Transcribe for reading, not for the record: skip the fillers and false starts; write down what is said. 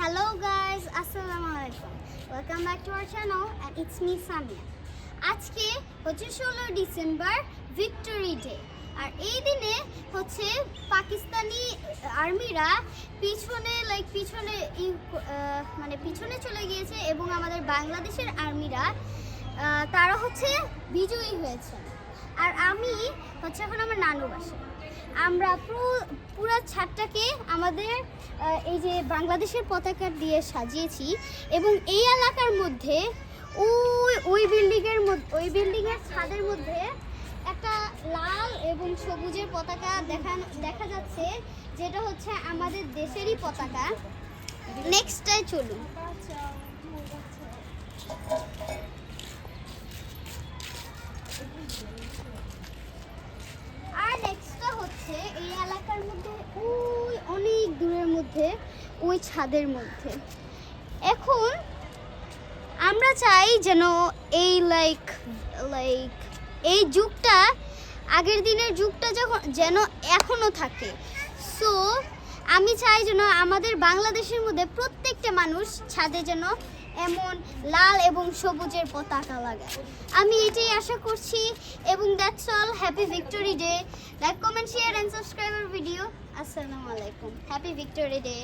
Hello guys, Assalamualaikum. Welcome back to our channel and it's me Samia. আজকে হচ্ছে 16 December victory day. আর এই দিনে হচ্ছে পাকিস্তানি আর্মিরা পিছনে চলে গিয়েছে এবং আমাদের বাংলাদেশের আর্মিরা তারা হচ্ছে বিজয়ী হয়েছে। আর আমি হচ্ছে এখন আমার নানুর বাসায়। আমরা পুরো ছাদটাকে আমাদের এই যে বাংলাদেশের পতাকা দিয়ে সাজিয়েছি এবং এই এলাকার মধ্যে ওই বিল্ডিংয়ের ছাদের মধ্যে একটা লাল এবং সবুজের পতাকা দেখা যাচ্ছে, যেটা হচ্ছে আমাদের দেশেরই পতাকা। নেক্সটটায় চলুন। আর নেক্সটটা হচ্ছে এই এলাকার মধ্যে ওই অনেক দূরের মধ্যে ওই ছাদের মধ্যে। এখন আমরা চাই যেন এই এই যুগটা, আগের দিনের যুগটা যেন এখনো থাকে। সো আমি চাই যেন আমাদের বাংলাদেশের মধ্যে প্রত্যেকটা মানুষ ছাদে যেন এমন লাল এবং সবুজের পতাকা লাগায়। আমি এটাই আশা করছি এবং that's all. Happy victory day. Like, comment, share and subscribe our video. আসসালামু আলাইকুম। Happy victory day.